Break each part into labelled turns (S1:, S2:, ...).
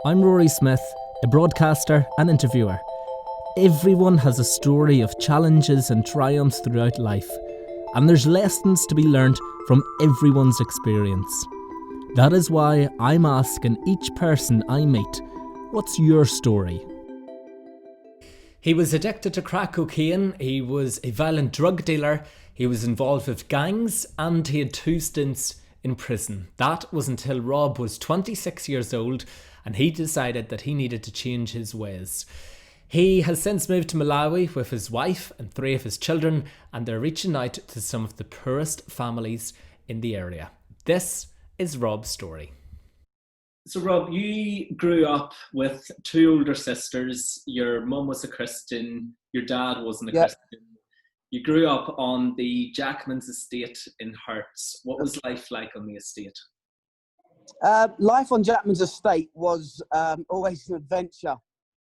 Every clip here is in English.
S1: I'm Rory Smith, a broadcaster and interviewer. Everyone has a story of challenges and triumphs throughout life, and there's lessons to be learnt from everyone's experience. That is why I'm asking each person I meet, what's your story? He was addicted to crack cocaine, he was a violent drug dealer, he was involved with gangs, and he had 2 stints in prison. That was until Rob was 26 years old and he decided that he needed to change his ways. He has since moved to Malawi with his wife and 3 of his children, and they're reaching out to some of the poorest families in the area. This is Rob's story. So Rob, you grew up with 2 older sisters. Your mum was a Christian, your dad wasn't a Christian. You grew up on the Jackman's estate in Herts. What was life like on the estate?
S2: Life on Jackman's estate was always an adventure.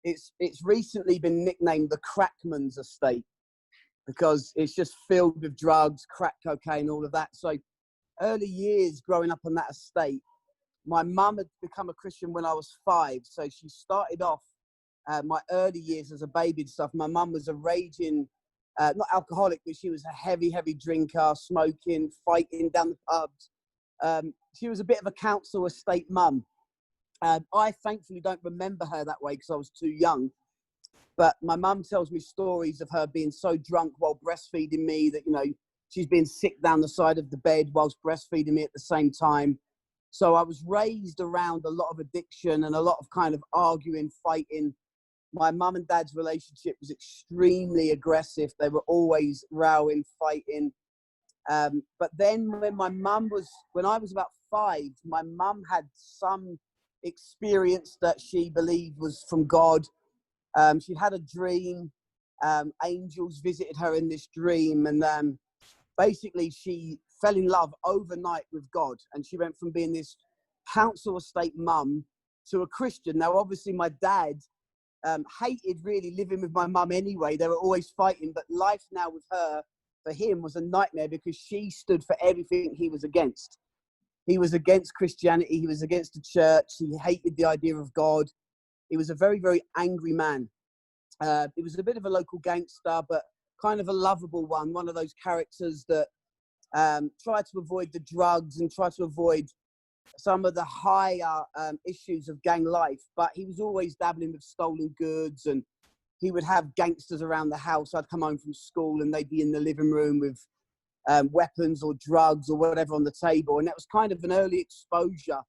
S2: It's recently been nicknamed the Crackman's estate because it's just filled with drugs, crack cocaine, all of that. So early years growing up on that estate, my mum had become a Christian when I was 5. So she started off my early years as a baby and stuff. My mum was a raging, not alcoholic, but she was a heavy drinker, smoking, fighting down the pubs. She was a bit of a council estate mum. I thankfully don't remember her that way because I was too young. But my mum tells me stories of her being so drunk while breastfeeding me that, she's been sick down the side of the bed whilst breastfeeding me at the same time. So I was raised around a lot of addiction and a lot of kind of arguing, fighting. My mum and dad's relationship was extremely aggressive. They were always rowing, fighting. But then when I was about 5, my mum had some experience that she believed was from God. She'd had a dream. Angels visited her in this dream, and basically she fell in love overnight with God, and she went from being this council estate mum to a Christian. Now, obviously, my dad hated really living with my mum anyway. They were always fighting, but life now with her, for him, was a nightmare because she stood for everything he was against. He was against Christianity. He was against the church. He hated the idea of God. He was a very, very angry man. He was a bit of a local gangster, but kind of a lovable one of those characters that tried to avoid the drugs and tried to avoid some of the higher issues of gang life. But he was always dabbling with stolen goods, and he would have gangsters around the house. I'd come home from school and they'd be in the living room with weapons or drugs or whatever on the table. And that was kind of an early exposure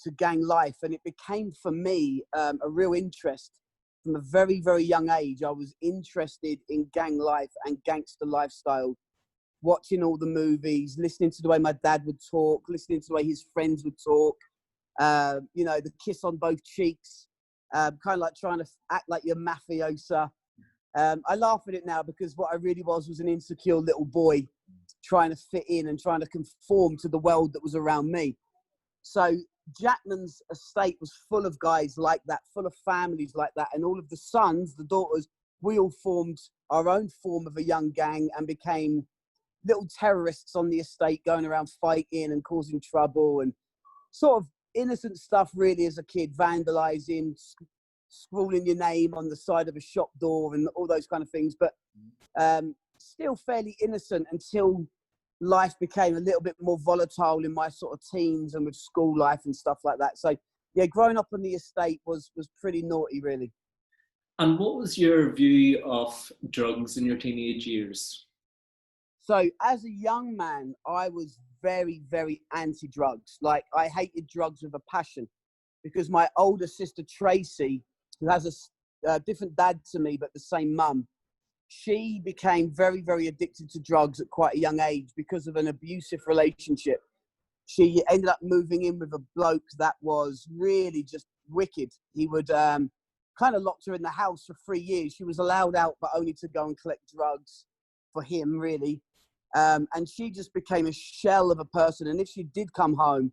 S2: to gang life. And it became, for me, a real interest from a very, very young age. I was interested in gang life and gangster lifestyle, watching all the movies, listening to the way my dad would talk, listening to the way his friends would talk, the kiss on both cheeks, kind of like trying to act like you're mafiosa. I laugh at it now because what I really was an insecure little boy trying to fit in and trying to conform to the world that was around me. So Jackman's estate was full of guys like that, full of families like that, and all of the sons, the daughters, we all formed our own form of a young gang and became little terrorists on the estate, going around fighting and causing trouble and sort of innocent stuff really as a kid, vandalizing, scrawling your name on the side of a shop door and all those kind of things, but still fairly innocent until life became a little bit more volatile in my sort of teens and with school life and stuff like that. So yeah, growing up on the estate was pretty naughty really.
S1: And what was your view of drugs in your teenage years?
S2: So as a young man, I was very, very anti-drugs. Like, I hated drugs with a passion because my older sister, Tracy, who has a different dad to me, but the same mum, she became very, very addicted to drugs at quite a young age because of an abusive relationship. She ended up moving in with a bloke that was really just wicked. He would kind of locked her in the house for 3 years. She was allowed out, but only to go and collect drugs for him, really. And she just became a shell of a person. And if she did come home,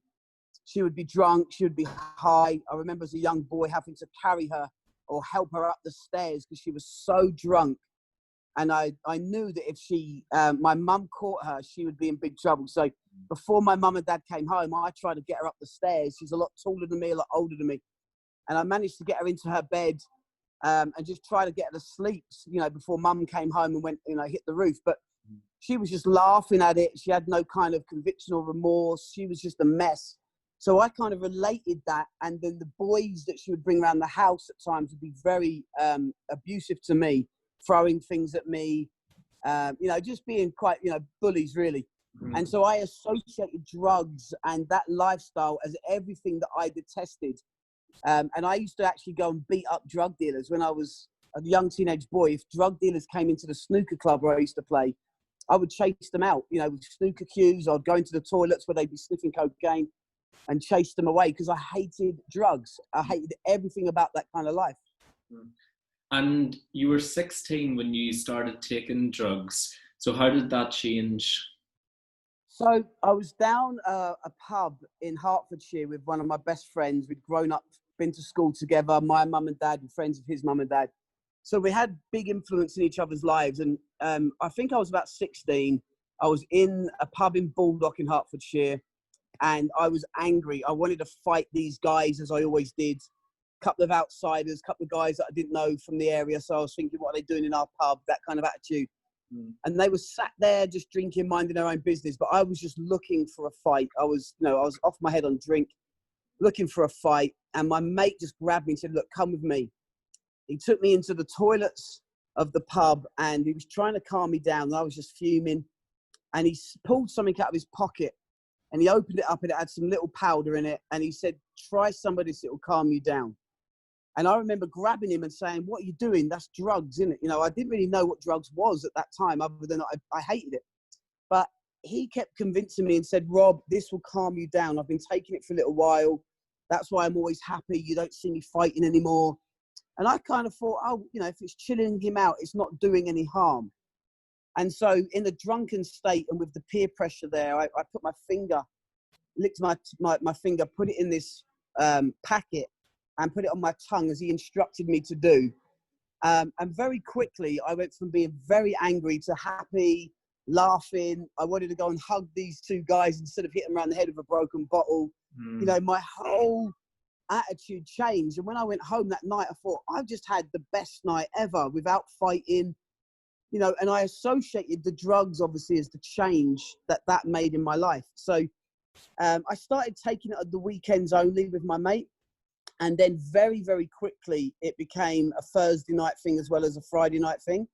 S2: she would be drunk, she would be high. I remember as a young boy having to carry her or help her up the stairs because she was so drunk. And I knew that if my mum caught her, she would be in big trouble. So before my mum and dad came home, I tried to get her up the stairs. She's a lot taller than me, a lot older than me. And I managed to get her into her bed and just try to get her to sleep, you know, before mum came home and went, you know, hit the roof. But she was just laughing at it. She had no kind of conviction or remorse. She was just a mess. So I kind of related that. And then the boys that she would bring around the house at times would be very abusive to me, throwing things at me, you know, just being quite, you know, bullies really. And so I associated drugs and that lifestyle as everything that I detested. And I used to actually go and beat up drug dealers when I was a young teenage boy. If drug dealers came into the snooker club where I used to play, I would chase them out, you know, with snooker cues. I'd go into the toilets where they'd be sniffing cocaine and chase them away because I hated drugs. I hated everything about that kind of life.
S3: And you were 16 when you started taking drugs. So how did that change?
S2: So I was down a pub in Hertfordshire with one of my best friends. We'd grown up, been to school together. My mum and dad were friends of his mum and dad. So we had big influence in each other's lives. And I think I was about 16. I was in a pub in Baldock in Hertfordshire, and I was angry. I wanted to fight these guys, as I always did. A couple of outsiders, a couple of guys that I didn't know from the area. So I was thinking, what are they doing in our pub? That kind of attitude. And they were sat there just drinking, minding their own business. But I was just looking for a fight. I was, you know, I was off my head on drink, looking for a fight. And my mate just grabbed me and said, look, come with me. He took me into the toilets of the pub and he was trying to calm me down. And I was just fuming. And he pulled something out of his pocket and he opened it up and it had some little powder in it. And he said, try some of this, it will calm you down. And I remember grabbing him and saying, what are you doing? That's drugs, isn't it? You know, I didn't really know what drugs was at that time, other than I hated it. But he kept convincing me and said, Rob, this will calm you down. I've been taking it for a little while. That's why I'm always happy. You don't see me fighting anymore. And I kind of thought, oh, you know, if it's chilling him out, it's not doing any harm. And so in a drunken state and with the peer pressure there, I put my finger, licked my finger, put it in this packet, and put it on my tongue as he instructed me to do. And very quickly, I went from being very angry to happy, laughing. I wanted to go and hug these two guys instead of hitting them around the head with a broken bottle. You know, my whole attitude changed. And when I went home that night, I thought, I've just had the best night ever without fighting. You know, and I associated the drugs, obviously, as the change that made in my life. So I started taking it at the weekends only with my mate. And then very, very quickly, it became a Thursday night thing as well as a Friday night thing.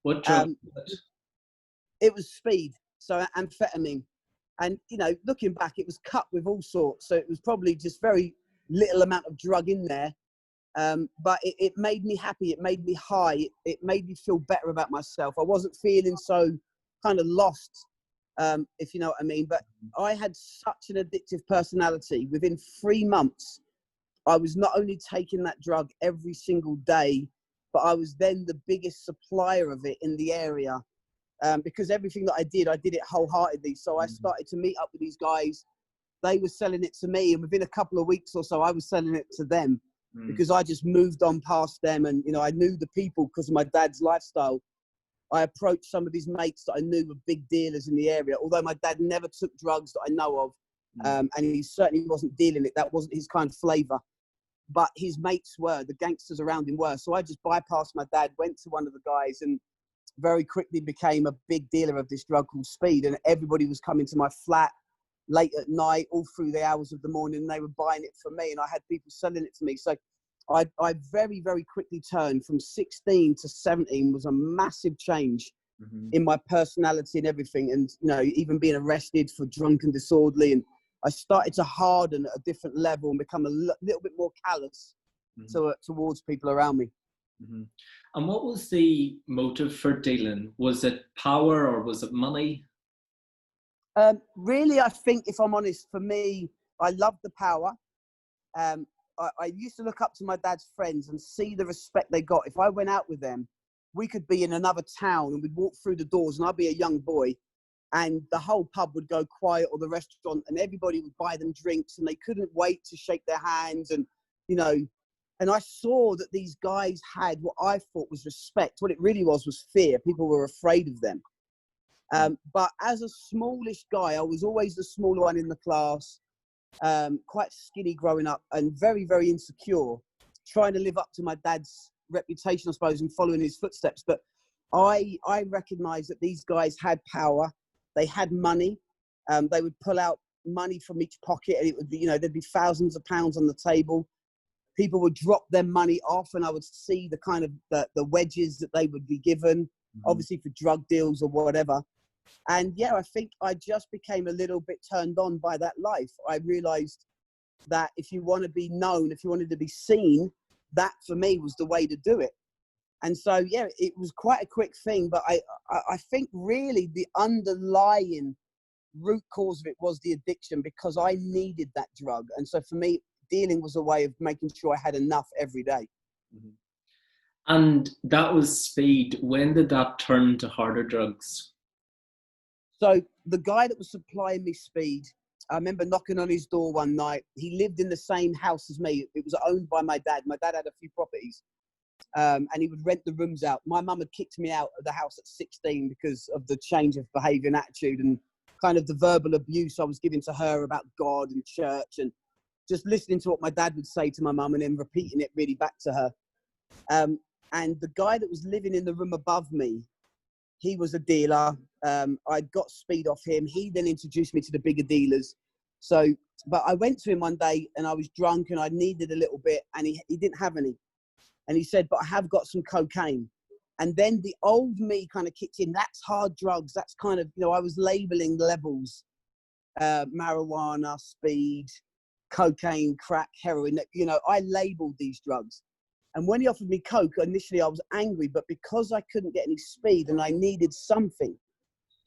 S3: What drug?
S2: It was speed, so amphetamine. And, you know, looking back, it was cut with all sorts. So it was probably just very little amount of drug in there. But it made me happy. It made me high. It made me feel better about myself. I wasn't feeling so kind of lost, if you know what I mean. But I had such an addictive personality. Within 3 months, I was not only taking that drug every single day, but I was then the biggest supplier of it in the area. Because everything that I did it wholeheartedly. So I started to meet up with these guys. They were selling it to me. And within a couple of weeks or so, I was selling it to them because I just moved on past them. And, you know, I knew the people because of my dad's lifestyle. I approached some of his mates that I knew were big dealers in the area, although my dad never took drugs that I know of. And he certainly wasn't dealing it. That wasn't his kind of flavor. But his mates were, the gangsters around him were. So I just bypassed my dad, went to one of the guys and very quickly became a big dealer of this drug called speed. And everybody was coming to my flat late at night, all through the hours of the morning. And they were buying it from me and I had people selling it to me. So I very, very quickly turned from 16 to 17 was a massive change in my personality and everything. And, you know, even being arrested for drunk and disorderly, and I started to harden at a different level and become a little bit more callous towards people around me.
S3: And what was the motive for dealing? Was it power or was it money?
S2: Really, I think, if I'm honest, for me, I loved the power. I used to look up to my dad's friends and see the respect they got. If I went out with them, we could be in another town and we'd walk through the doors and I'd be a young boy and the whole pub would go quiet, or the restaurant, and everybody would buy them drinks and they couldn't wait to shake their hands. And, you know, and I saw that these guys had what I thought was respect. What it really was fear. People were afraid of them. But as a smallish guy, I was always the smaller one in the class, quite skinny growing up and very, very insecure. trying to live up to my dad's reputation, I suppose, and following his footsteps. But I recognised that these guys had power. They had money. They would pull out money from each pocket, and it would be, there'd be thousands of pounds on the table. People would drop their money off, and I would see the kind of the wedges that they would be given, obviously for drug deals or whatever. And yeah, I think I just became a little bit turned on by that life. I realised that if you want to be known, if you wanted to be seen, that for me was the way to do it. And so, yeah, it was quite a quick thing, but I think really the underlying root cause of it was the addiction, because I needed that drug. And so for me, dealing was a way of making sure I had enough every day.
S3: Mm-hmm. And that was speed. When did that turn to harder drugs?
S2: So the guy that was supplying me speed, I remember knocking on his door one night. He lived in the same house as me. It was owned by my dad. My dad had a few properties, and he would rent the rooms out. My mum had kicked me out of the house at 16 because of the change of behaviour and attitude and kind of the verbal abuse I was giving to her about God and church, and just listening to what my dad would say to my mum and then repeating it really back to her. And the guy that was living in the room above me, he was a dealer. I got speed off him. He then introduced me to the bigger dealers. So, but I went to him one day and I was drunk and I needed a little bit, and he didn't have any. And he said, but I have got some cocaine. And then the old me kind of kicked in. That's hard drugs. That's kind of, I was labeling levels, marijuana, speed, cocaine, crack, heroin. I labeled these drugs. And when he offered me coke, initially I was angry, but because I couldn't get any speed and I needed something,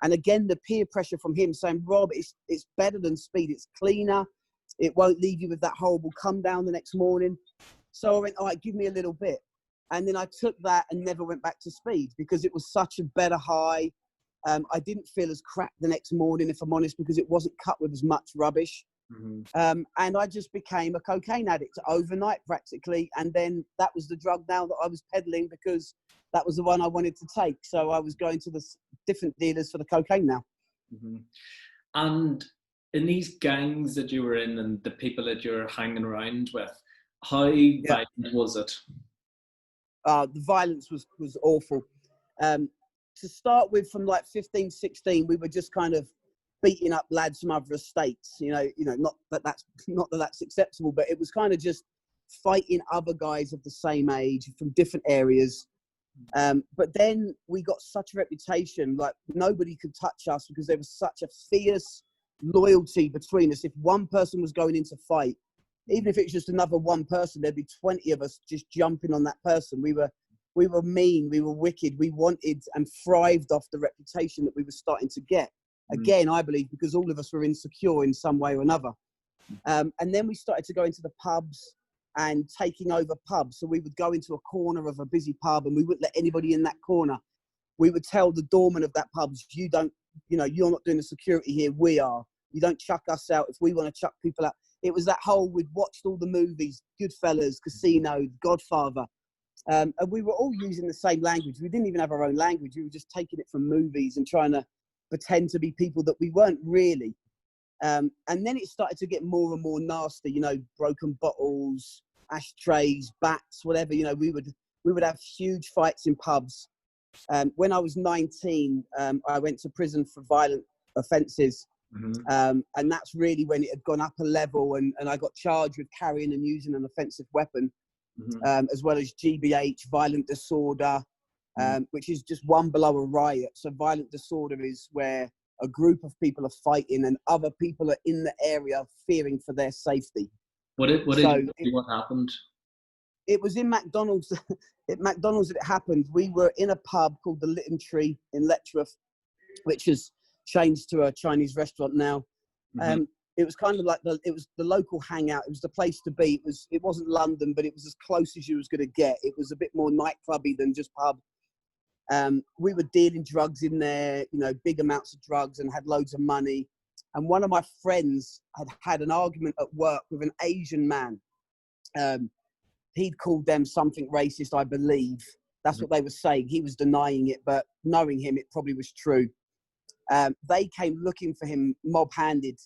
S2: and again, the peer pressure from him saying, Rob, it's better than speed. It's cleaner. It won't leave you with that horrible come down the next morning. So I went, all right, give me a little bit. And then I took that and never went back to speed because it was such a better high. I didn't feel as crap the next morning, if I'm honest, because it wasn't cut with as much rubbish. Mm-hmm. And I just became a cocaine addict overnight practically. And then that was the drug now that I was peddling, because that was the one I wanted to take. So I was going to the different dealers for the cocaine now.
S3: Mm-hmm. And in these gangs that you were in and the people that you're hanging around with, how violent was it?
S2: The violence was awful. To start with, from like 15, 16, we were just kind of beating up lads from other estates. Not that that's acceptable, but it was kind of just fighting other guys of the same age from different areas. But then we got such a reputation, like nobody could touch us because there was such a fierce loyalty between us. If one person was going into fight, even if it was just another one person, there'd be 20 of us just jumping on that person. We were mean, we were wicked, we wanted and thrived off the reputation that we were starting to get. Again, I believe because all of us were insecure in some way or another. And then we started to go into the pubs and taking over pubs. So we would go into a corner of a busy pub and we wouldn't let anybody in that corner. We would tell the doorman of that pub, you're not doing the security here, we are. You don't chuck us out if we want to chuck people out. It was that whole, we'd watched all the movies, Goodfellas, Casino, Godfather. And we were all using the same language. We didn't even have our own language. We were just taking it from movies and trying to pretend to be people that we weren't really. And then it started to get more and more nasty, broken bottles, ashtrays, bats, whatever. We would have huge fights in pubs. When I was 19, I went to prison for violent offences. Mm-hmm. And that's really when it had gone up a level, and I got charged with carrying and using an offensive weapon, mm-hmm. As well as GBH, violent disorder, which is just one below a riot. So violent disorder is where a group of people are fighting and other people are in the area fearing for their safety. What
S3: happened?
S2: It was in McDonald's. At McDonald's that it happened. We were in a pub called the Lytton Tree in Letchworth, which has changed to a Chinese restaurant now. Mm-hmm. It was kind of like it was the local hangout. It was the place to be. It wasn't London, but it was as close as you was going to get. It was a bit more nightclubby than just pub. We were dealing drugs in there, big amounts of drugs, and had loads of money. And one of my friends had an argument at work with an Asian man. He'd called them something racist, I believe. That's what they were saying. He was denying it, but knowing him, it probably was true. They came looking for him mob-handed.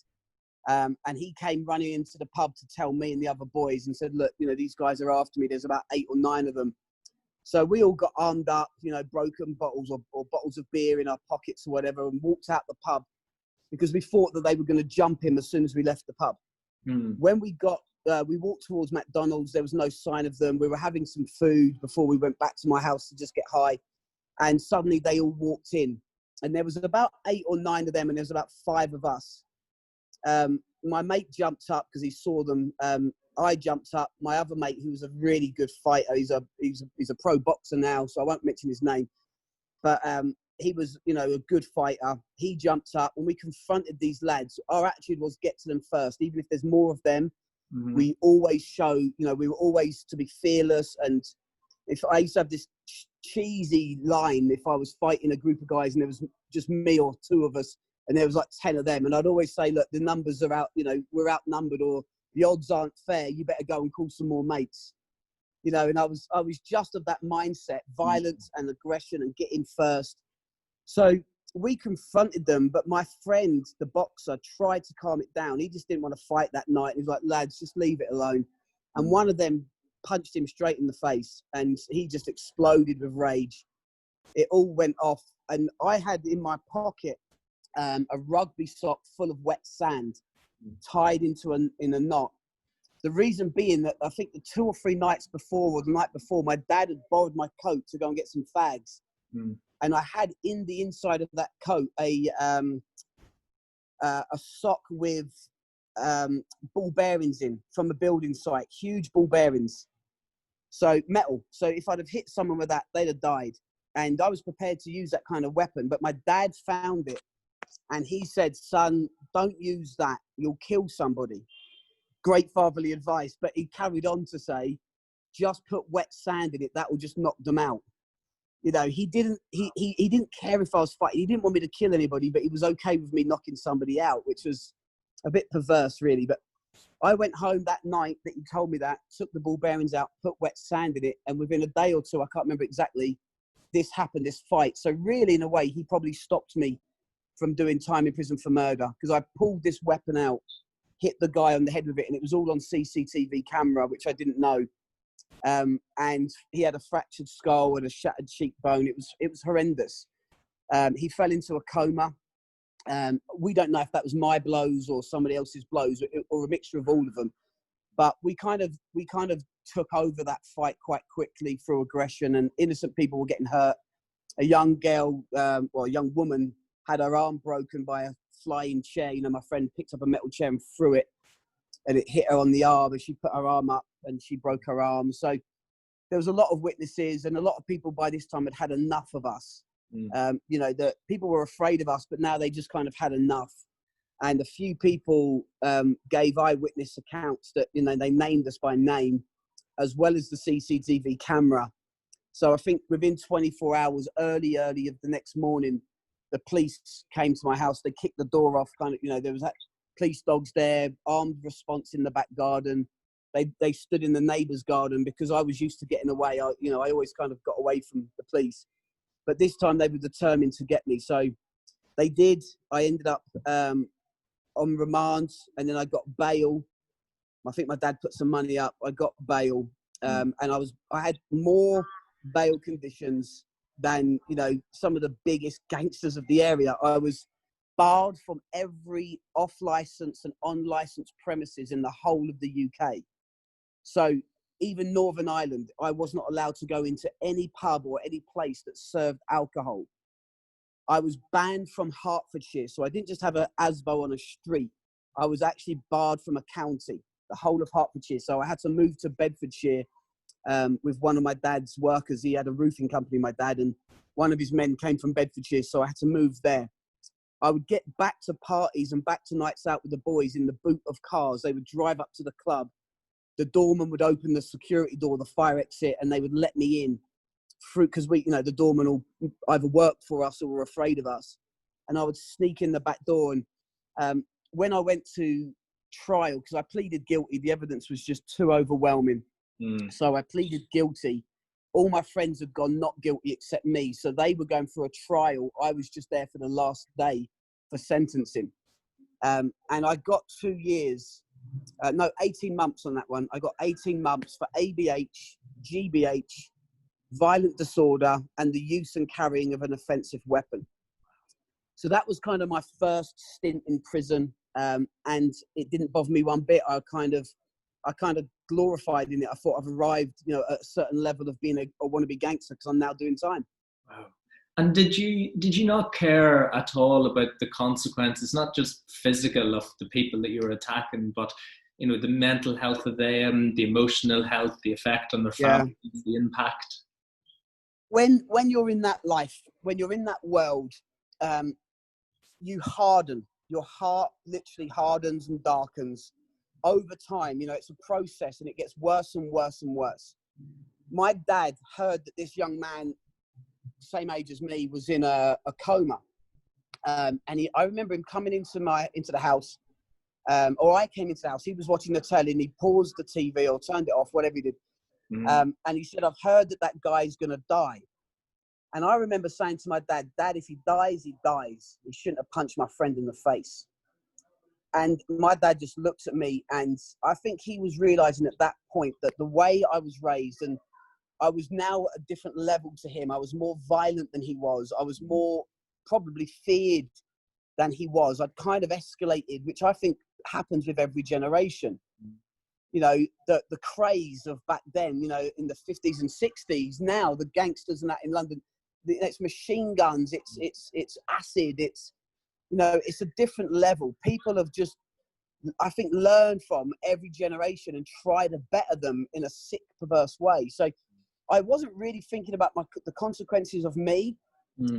S2: And he came running into the pub to tell me and the other boys and said, look, you know, these guys are after me. There's about 8 or 9 of them. So we all got armed up, you know, broken bottles or bottles of beer in our pockets or whatever, and walked out the pub because we thought that they were going to jump him as soon as we left the pub. When we walked towards McDonald's, there was no sign of them. We were having some food before we went back to my house to just get high. And suddenly they all walked in. And there was about 8 or 9 of them, and there was about 5 of us. My mate jumped up because he saw them. I jumped up. My other mate, who was a really good fighter, he's a pro boxer now, so I won't mention his name. But he was, you know, a good fighter. He jumped up, and we confronted these lads. Our attitude was get to them first, even if there's more of them. We always show, you know, we were always to be fearless. And if I used to have this cheesy line, if I was fighting a group of guys and there was just me or 2 of us, and there was like 10 of them, and I'd always say, look, the numbers are out, you know, we're outnumbered, or the odds aren't fair. You better go and call some more mates, you know. And I was just of that mindset, violence and aggression and getting first. So we confronted them, but my friend, the boxer, tried to calm it down. He just didn't want to fight that night. He was like, lads, just leave it alone. And one of them punched him straight in the face, and he just exploded with rage. It all went off, and I had in my pocket a rugby sock full of wet sand tied in a knot. The reason being that I think the 2 or 3 nights before, or the night before, my dad had borrowed my coat to go and get some fags. And I had in the inside of that coat a sock with ball bearings in from a building site, huge ball bearings. So metal. So if I'd have hit someone with that, they'd have died. And I was prepared to use that kind of weapon, but my dad found it. And he said, son, don't use that. You'll kill somebody. Great fatherly advice. But he carried on to say, just put wet sand in it. That will just knock them out. You know, he didn't care if I was fighting. He didn't want me to kill anybody, but he was okay with me knocking somebody out, which was a bit perverse, really. But I went home that night that he told me that, took the ball bearings out, put wet sand in it. And within a day or 2, I can't remember exactly, this happened, this fight. So really, in a way, he probably stopped me from doing time in prison for murder, because I pulled this weapon out, hit the guy on the head with it, and it was all on CCTV camera, which I didn't know. And he had a fractured skull and a shattered cheekbone. It was horrendous. He fell into a coma. We don't know if that was my blows or somebody else's blows, or a mixture of all of them. But we kind of took over that fight quite quickly through aggression, and innocent people were getting hurt. A young girl, a young woman, had her arm broken by a flying chair. You know, my friend picked up a metal chair and threw it, and it hit her on the arm, and she put her arm up and she broke her arm. So there was a lot of witnesses, and a lot of people by this time had enough of us. You know, that people were afraid of us, but now they just kind of had enough. And a few people gave eyewitness accounts that, you know, they named us by name, as well as the CCTV camera. So I think within 24 hours, early of the next morning, the police came to my house. They kicked the door off, kind of, you know, there was police dogs there, armed response in the back garden. They stood in the neighbour's garden because I was used to getting away. I always kind of got away from the police. But this time they were determined to get me. So they did. I ended up on remand, and then I got bail. I think my dad put some money up. I got bail. And I had more bail conditions than, you know, some of the biggest gangsters of the area. I was barred from every off-license and on-license premises in the whole of the UK. So even Northern Ireland, I was not allowed to go into any pub or any place that served alcohol. I was banned from Hertfordshire. So I didn't just have an ASBO on a street. I was actually barred from a county, the whole of Hertfordshire. So I had to move to Bedfordshire with one of my dad's workers. He had a roofing company, my dad, and one of his men came from Bedfordshire. So I had to move there. I would get back to parties and back to nights out with the boys in the boot of cars. They would drive up to the club. The doorman would open the security door, the fire exit, and they would let me in through, because we, you know, the doorman will either work for us or were afraid of us. And I would sneak in the back door. And when I went to trial, because I pleaded guilty, the evidence was just too overwhelming. So I pleaded guilty. All my friends had gone not guilty except me. So they were going for a trial. I was just there for the last day for sentencing. And I got 2 years, 18 months on that one. I got 18 months for ABH, GBH, violent disorder, and the use and carrying of an offensive weapon. So that was kind of my first stint in prison, and it didn't bother me one bit. I kind of glorified in it. I thought I've arrived, at a certain level of being a wannabe gangster because I'm now doing time.
S3: Wow. And did you not care at all about the consequences, not just physical of the people that you were attacking, but the mental health of them, the emotional health, the effect on their families, the impact?
S2: When you're in that life, when you're in that world, you harden. Your heart literally hardens and darkens over time. It's a process, and it gets worse and worse and worse. My dad heard that this young man, same age as me, was in a coma, and I remember him coming into the house, or I came into the house. He was watching the telly, and he paused the TV or turned it off, whatever he did, and he said, "I've heard that guy's gonna die." And I remember saying to my dad, "Dad, if he dies, he dies. He shouldn't have punched my friend in the face." And my dad just looks at me, and I think he was realizing at that point that the way I was raised, and I was now at a different level to him. I was more violent than he was. I was more probably feared than he was. I'd kind of escalated, which I think happens with every generation. The craze of back then, in the 50s and 60s, now the gangsters and that in London, it's machine guns, it's acid, it's a different level. People have just, I think, learned from every generation and try to better them in a sick, perverse way. So I wasn't really thinking about the consequences of me.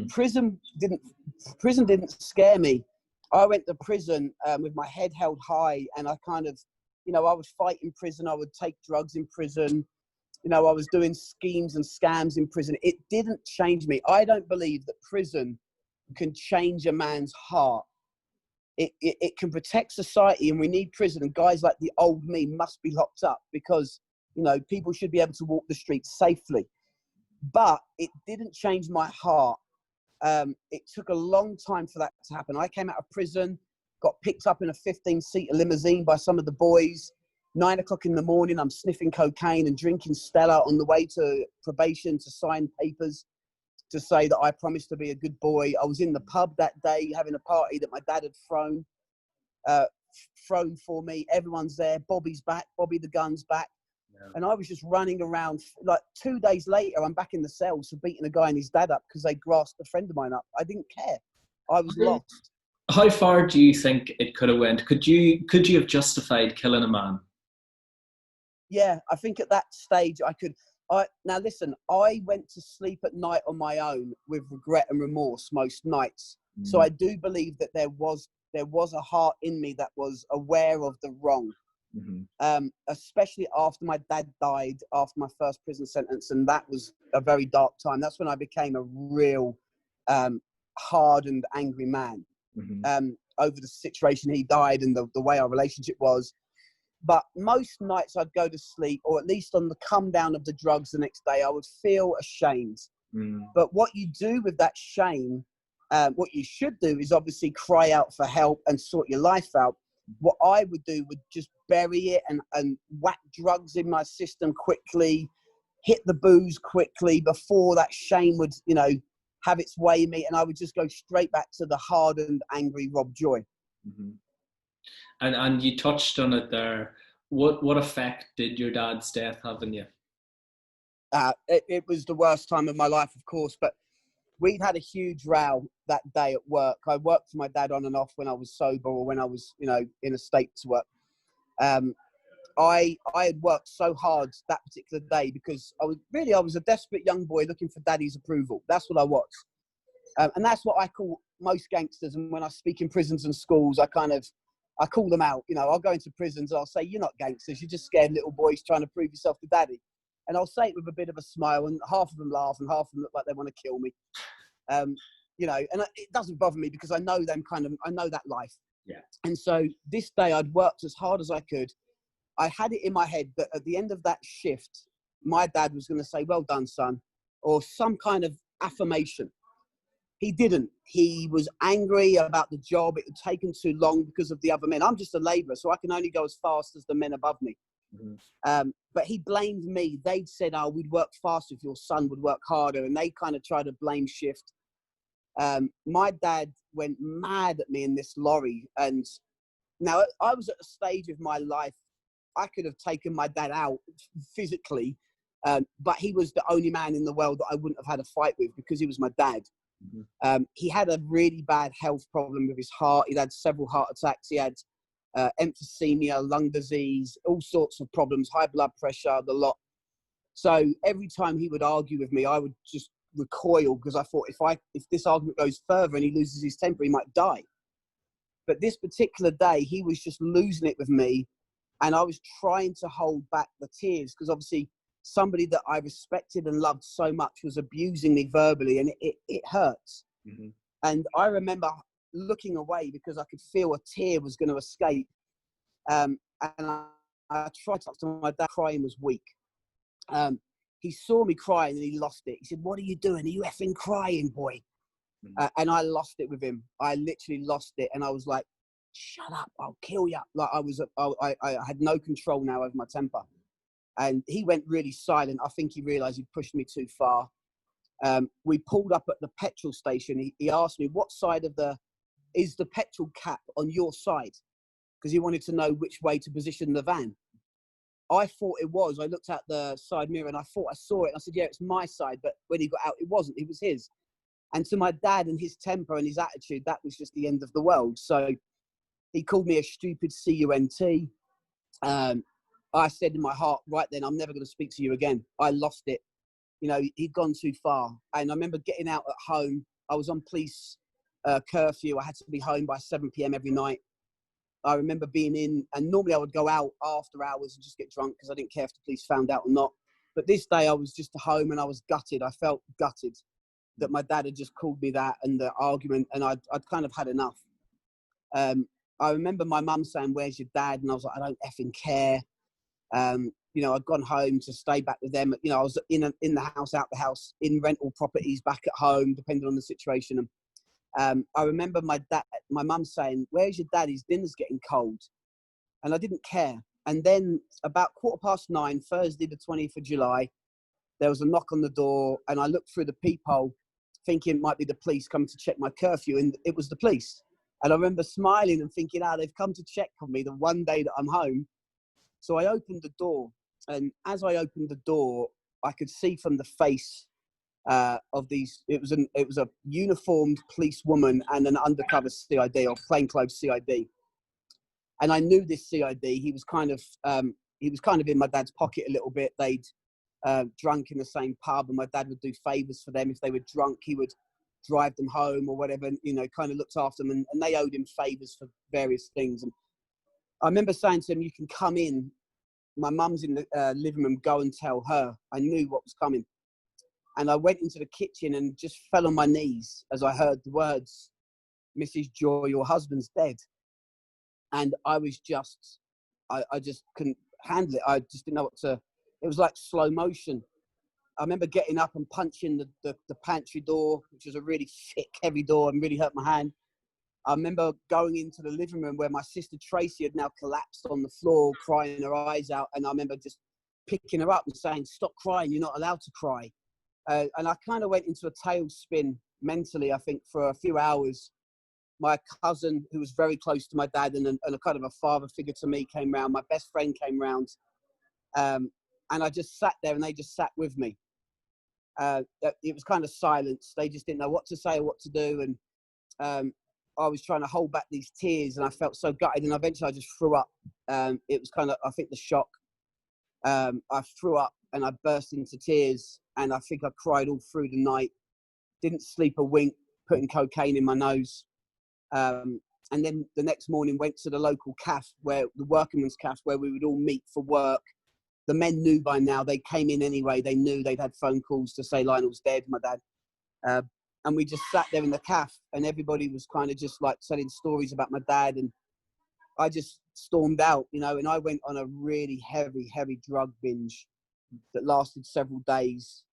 S2: Prison didn't scare me. I went to prison with my head held high, and I kind of, I would fight in prison. I would take drugs in prison. I was doing schemes and scams in prison. It didn't change me. I don't believe that prison can change a man's heart. It can protect society, and we need prison. And guys like the old me must be locked up because, people should be able to walk the streets safely. But it didn't change my heart. It took a long time for that to happen. I came out of prison, got picked up in a 15-seater limousine by some of the boys. 9 o'clock in the morning, I'm sniffing cocaine and drinking Stella on the way to probation to sign papers to say that I promised to be a good boy. I was in the pub that day having a party that my dad had thrown for me. Everyone's there. Bobby's back. Bobby the gun's back. Yeah. And I was just running around. Like 2 days later, I'm back in the cells for beating a guy and his dad up because they grasped a friend of mine up. I didn't care. I was lost.
S3: How far do you think it could have went? Could you have justified killing a man?
S2: Yeah, I think at that stage I could. Now listen, I went to sleep at night on my own with regret and remorse most nights. So I do believe that there was a heart in me that was aware of the wrong. Especially after my dad died after my first prison sentence, and that was a very dark time. That's when I became a real hardened, angry man over the situation he died and the way our relationship was. But most nights I'd go to sleep, or at least on the come down of the drugs the next day, I would feel ashamed. But what you do with that shame, what you should do is obviously cry out for help and sort your life out. What I would do would just bury it and whack drugs in my system quickly, hit the booze quickly before that shame would, have its way in me. And I would just go straight back to the hardened, angry Rob Joy.
S3: And you touched on it there. What effect did your dad's death have on you?
S2: It was the worst time of my life, of course, but we'd had a huge row that day at work. I worked for my dad on and off when I was sober or when I was, in a state to work. I had worked so hard that particular day because I was a desperate young boy looking for daddy's approval. That's what I was. And that's what I call most gangsters. And when I speak in prisons and schools, I call them out. I'll go into prisons. I'll say, "You're not gangsters. You're just scared little boys trying to prove yourself to daddy." And I'll say it with a bit of a smile, and half of them laugh and half of them look like they want to kill me. And it doesn't bother me because I know them I know that life.
S3: Yeah.
S2: And so this day I'd worked as hard as I could. I had it in my head that at the end of that shift, my dad was going to say, "Well done, son," or some kind of affirmation. He didn't. He was angry about the job. It had taken too long because of the other men. I'm just a labourer, so I can only go as fast as the men above me. But he blamed me. They'd said, oh, we'd work faster if your son would work harder. And they kind of tried to blame shift. My dad went mad at me in this lorry. And now I was at a stage of my life, I could have taken my dad out physically, but he was the only man in the world that I wouldn't have had a fight with because he was my dad. He had a really bad health problem with his heart. He'd had several heart attacks. He had emphysema, lung disease, all sorts of problems, high blood pressure, the lot. So every time he would argue with me, I would just recoil because I thought if this argument goes further and he loses his temper, he might die. But this particular day, he was just losing it with me. And I was trying to hold back the tears because obviously somebody that I respected and loved so much was abusing me verbally, and it hurts. And I remember looking away because I could feel a tear was going to escape. And I tried to talk to my dad. Crying was weak. He saw me crying and he lost it. He said, "What are you doing? Are you effing crying, boy?" And I lost it with him. I literally lost it. And I was like, "Shut up, I'll kill you." Like I had no control now over my temper. And he went really silent. I think he realized he pushed me too far. We pulled up at the petrol station. He asked me, "What side of is the petrol cap on your side?" Because he wanted to know which way to position the van. I thought it was. I looked at the side mirror and I thought I saw it. I said, "Yeah, it's my side." But when he got out, it wasn't. It was his. And to my dad and his temper and his attitude, that was just the end of the world. So he called me a stupid cunt. I said in my heart, right then, I'm never going to speak to you again. I lost it. You know, he'd gone too far. And I remember getting out at home. I was on police curfew. I had to be home by 7 p.m. every night. I remember being in, and normally I would go out after hours and just get drunk because I didn't care if the police found out or not. But this day I was just at home and I was gutted. I felt gutted that my dad had just called me that and the argument, and I'd kind of had enough. I remember my mum saying, "Where's your dad?" And I was like, "I don't effing care." You know, I'd gone home to stay back with them. You know, I was in the house, out the house, in rental properties, back at home, depending on the situation. And I remember my mum saying, "Where's your dad? His dinner's getting cold." And I didn't care. And then about 9:15, Thursday, the 20th of July, there was a knock on the door, and I looked through the peephole, thinking it might be the police coming to check my curfew, and it was the police. And I remember smiling and thinking, they've come to check on me the one day that I'm home. So I opened the door, and as I opened the door, I could see from the face of these, it was a uniformed police woman and an undercover CID, or plainclothes CID. And I knew this CID. He was kind of in my dad's pocket a little bit. They'd drunk in the same pub, and my dad would do favors for them. If they were drunk, he would drive them home or whatever, and, you know, kind of looked after them, and they owed him favors for various things. And I remember saying to him, "You can come in. My mum's in the living room. Go and tell her." I knew what was coming. And I went into the kitchen and just fell on my knees as I heard the words, "Mrs. Joy, your husband's dead." And I was just, I just couldn't handle it. I just didn't know what to, it was like slow motion. I remember getting up and punching the pantry door, which was a really thick, heavy door, and really hurt my hand. I remember going into the living room where my sister Tracy had now collapsed on the floor, crying her eyes out. And I remember just picking her up and saying, "Stop crying, you're not allowed to cry." And I kind of went into a tailspin mentally, I think, for a few hours. My cousin, who was very close to my dad and a kind of a father figure to me, came round. My best friend came round. And I just sat there and they just sat with me. It was kind of silence. They just didn't know what to say or what to do. And I was trying to hold back these tears, and I felt so gutted. And eventually I just threw up. It was kind of, I think, the shock. I threw up and I burst into tears. And I think I cried all through the night. Didn't sleep a wink, putting cocaine in my nose. And then the next morning went to the local cafe, the workman's cafe, where we would all meet for work. The men knew by now. They came in anyway. They knew. They'd had phone calls to say Lionel's dead, my dad. And we just sat there in the cafe, and everybody was kind of just like telling stories about my dad. And I just stormed out, you know, and I went on a really heavy drug binge that lasted several days.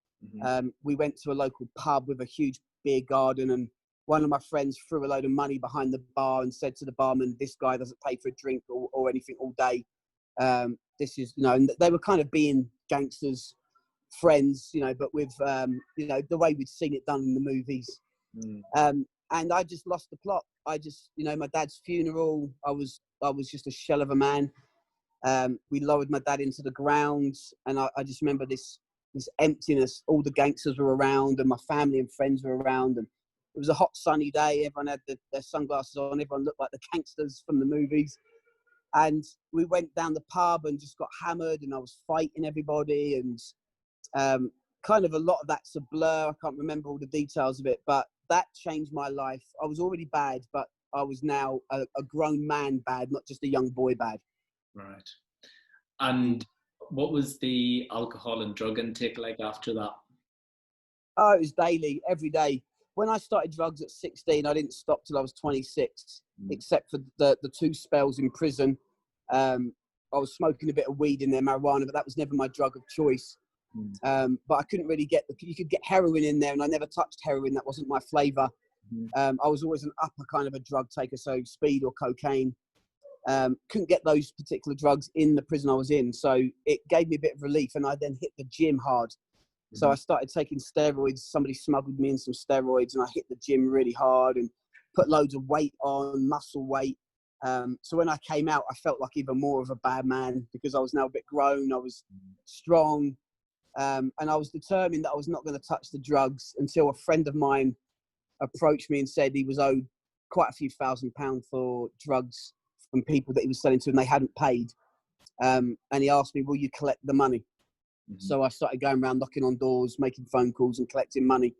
S2: We went to a local pub with a huge beer garden, and one of my friends threw a load of money behind the bar and said to the barman, "This guy doesn't pay for a drink or anything all day. This is, and they were kind of being gangsters, friends, but with, the way we'd seen it done in the movies. And I just lost the plot. I just, my dad's funeral, I was just a shell of a man. We lowered my dad into the ground, and I just remember this emptiness. All the gangsters were around, and my family and friends were around, and it was a hot sunny day. Everyone had their sunglasses on. Everyone looked like the gangsters from the movies. And we went down the pub and just got hammered, and I was fighting everybody, and kind of a lot of that's a blur. I can't remember all the details of it, but that changed my life. I was already bad, but I was now a grown man bad, not just a young boy bad.
S3: Right. And what was the alcohol and drug intake like after that?
S2: Oh, it was daily, every day. When I started drugs at 16, I didn't stop till I was 26, except for the 2 spells in prison. I was smoking a bit of weed in there, marijuana, but that was never my drug of choice. But I couldn't really you could get heroin in there, and I never touched heroin. That wasn't my flavor. I was always an upper kind of a drug taker, so speed or cocaine. Couldn't get those particular drugs in the prison I was in. So it gave me a bit of relief, and I then hit the gym hard. So I started taking steroids. Somebody smuggled me in some steroids, and I hit the gym really hard and put loads of weight on, muscle weight. So when I came out, I felt like even more of a bad man, because I was now a bit grown. I was strong. And I was determined that I was not going to touch the drugs until a friend of mine approached me and said he was owed quite a few £1,000s for drugs from people that he was selling to, and they hadn't paid. And he asked me, "Will you collect the money?" So I started going around knocking on doors, making phone calls and collecting money.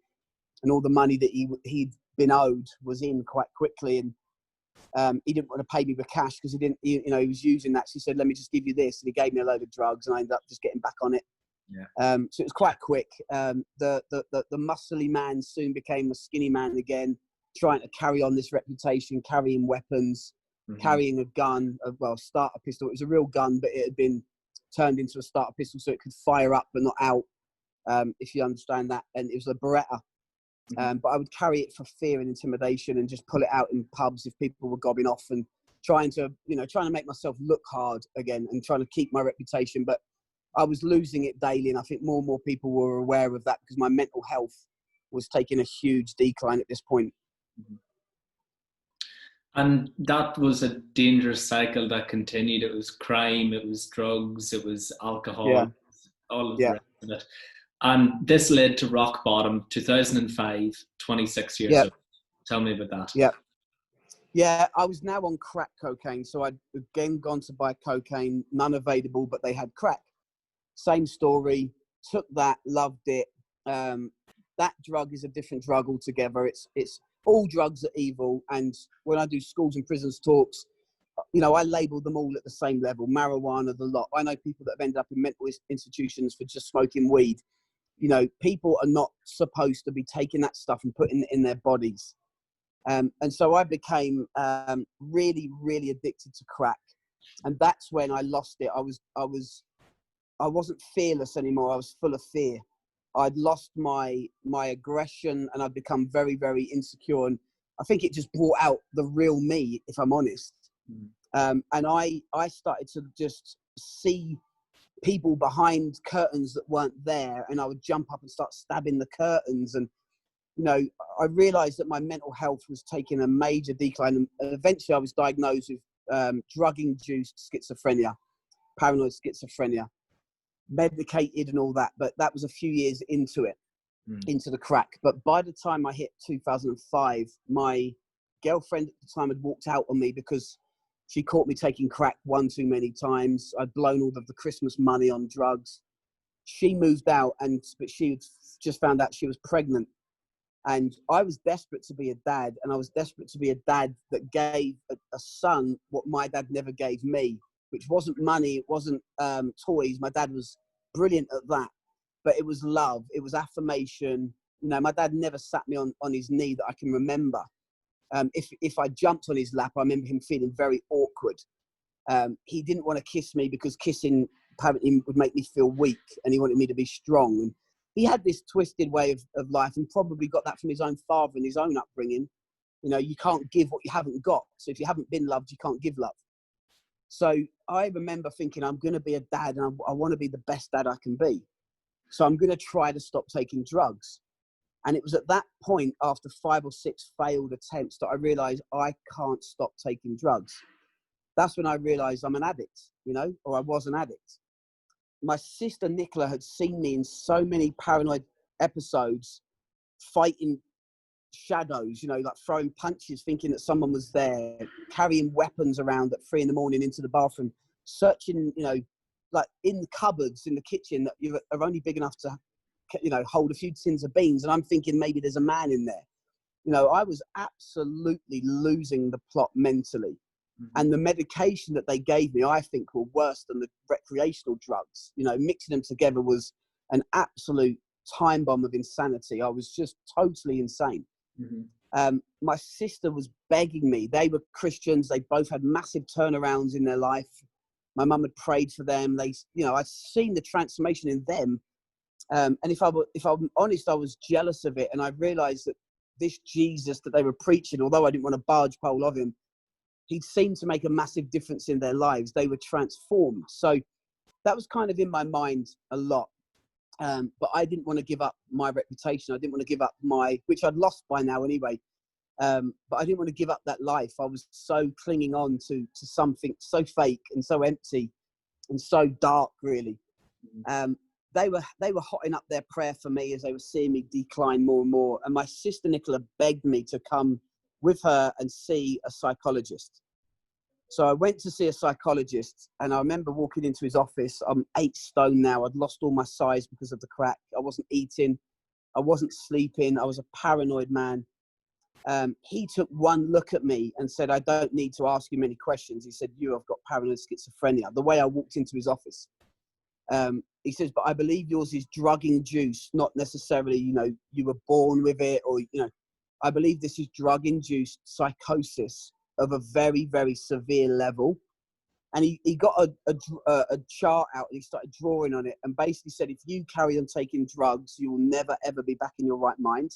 S2: And all the money that he'd been owed was in quite quickly. And he didn't want to pay me with cash because he was using that. So he said, "Let me just give you this." And he gave me a load of drugs, and I ended up just getting back on it. So it was quite quick. The muscly man soon became a skinny man again, trying to carry on this reputation, carrying weapons, carrying a gun, starter pistol. It was a real gun, but it had been turned into a starter pistol so it could fire up but not out, if you understand that. And it was a Beretta. But I would carry it for fear and intimidation, and just pull it out in pubs if people were gobbing off, and trying to make myself look hard again and trying to keep my reputation. But I was losing it daily, and I think more and more people were aware of that, because my mental health was taking a huge decline at this point.
S3: And that was a dangerous cycle that continued. It was crime, it was drugs, it was alcohol, all of the rest of it. And this led to rock bottom, 2005, 26 years old. Tell me about that.
S2: Yeah, I was now on crack cocaine. So I'd again gone to buy cocaine, none available, but they had crack. Same story, took that, loved it. That drug is a different drug altogether. It's all drugs are evil. And when I do schools and prisons talks, I label them all at the same level. Marijuana, the lot. I know people that have ended up in mental institutions for just smoking weed. People are not supposed to be taking that stuff and putting it in their bodies. And so I became really, really addicted to crack. And that's when I lost it. I wasn't fearless anymore. I was full of fear. I'd lost my aggression, and I'd become very, very insecure. And I think it just brought out the real me, if I'm honest. And I started to just see people behind curtains that weren't there, and I would jump up and start stabbing the curtains. And I realized that my mental health was taking a major decline, and eventually I was diagnosed with drug-induced schizophrenia, paranoid schizophrenia, medicated and all that. But that was a few years into it, into the crack. But by the time I hit 2005, my girlfriend at the time had walked out on me because she caught me taking crack one too many times. I'd blown all of the Christmas money on drugs. She moved out, but she had just found out she was pregnant. And I was desperate to be a dad, and I was desperate to be a dad that gave a son what my dad never gave me, which wasn't money, it wasn't toys. My dad was brilliant at that, but it was love, it was affirmation. My dad never sat me on his knee that I can remember. If I jumped on his lap, I remember him feeling very awkward. He didn't want to kiss me because kissing apparently would make me feel weak, and he wanted me to be strong. he had this twisted way of life, and probably got that from his own father and his own upbringing. You know, you can't give what you haven't got. So if you haven't been loved, you can't give love. So I remember thinking, I'm going to be a dad, and I want to be the best dad I can be. So I'm going to try to stop taking drugs. And it was at that point, after 5 or 6 failed attempts, that I realized I can't stop taking drugs. That's when I realized I'm an addict, you know, or I was an addict. My sister Nicola had seen me in so many paranoid episodes, fighting shadows, you know, like throwing punches, thinking that someone was there, carrying weapons around at 3 a.m. into the bathroom, searching, you know, like in the cupboards in the kitchen that are only big enough to, you know, hold a few tins of beans. And I'm thinking maybe there's a man in there. You know, I was absolutely losing the plot mentally. And the medication that they gave me, I think, were worse than the recreational drugs. You know, mixing them together was an absolute time bomb of insanity. I was just totally insane. My sister was begging me. They were Christians. They both had massive turnarounds in their life. My mum had prayed for them. They, you know, I'd seen the transformation in them. And if I'm honest, I was jealous of it. And I realized that this Jesus that they were preaching, although I didn't want a barge pole of him, he'd seemed to make a massive difference in their lives. They were transformed. So that was kind of in my mind a lot. But I didn't want to give up my reputation. I didn't want to give up which I'd lost by now anyway. But I didn't want to give up that life. I was so clinging on to something so fake and so empty and so dark, really. They were hotting up their prayer for me as they were seeing me decline more and more. And my sister Nicola begged me to come with her and see a psychologist. So I went to see a psychologist, and I remember walking into his office. I'm 8 stone now. I'd lost all my size because of the crack. I wasn't eating. I wasn't sleeping. I was a paranoid man. He took one look at me and said, I don't need to ask you many questions. He said, you have got paranoid schizophrenia. The way I walked into his office. He says, but I believe yours is drug-induced, not necessarily, you know, you were born with it, or, you know, I believe this is drug-induced psychosis of a very, very severe level. And he got a chart out, and he started drawing on it, and basically said, if you carry on taking drugs, you will never, ever be back in your right mind.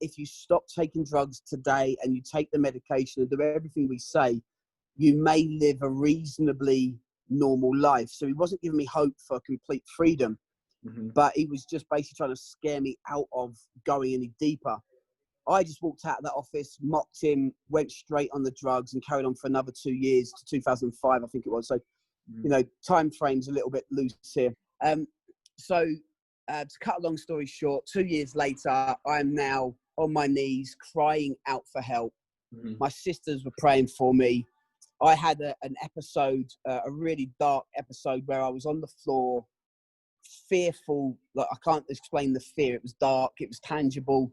S2: If you stop taking drugs today and you take the medication and do everything we say, you may live a reasonably normal life. So he wasn't giving me hope for complete freedom, but he was just basically trying to scare me out of going any deeper. I just walked out of that office, mocked him, went straight on the drugs, and carried on for another 2 years to 2005, I think it was. So, you know, time frame's a little bit loose here. So to cut a long story short, 2 years later, I am now on my knees crying out for help. My sisters were praying for me. I had an episode, a really dark episode, where I was on the floor, fearful. Like, I can't explain the fear. It was dark. It was tangible.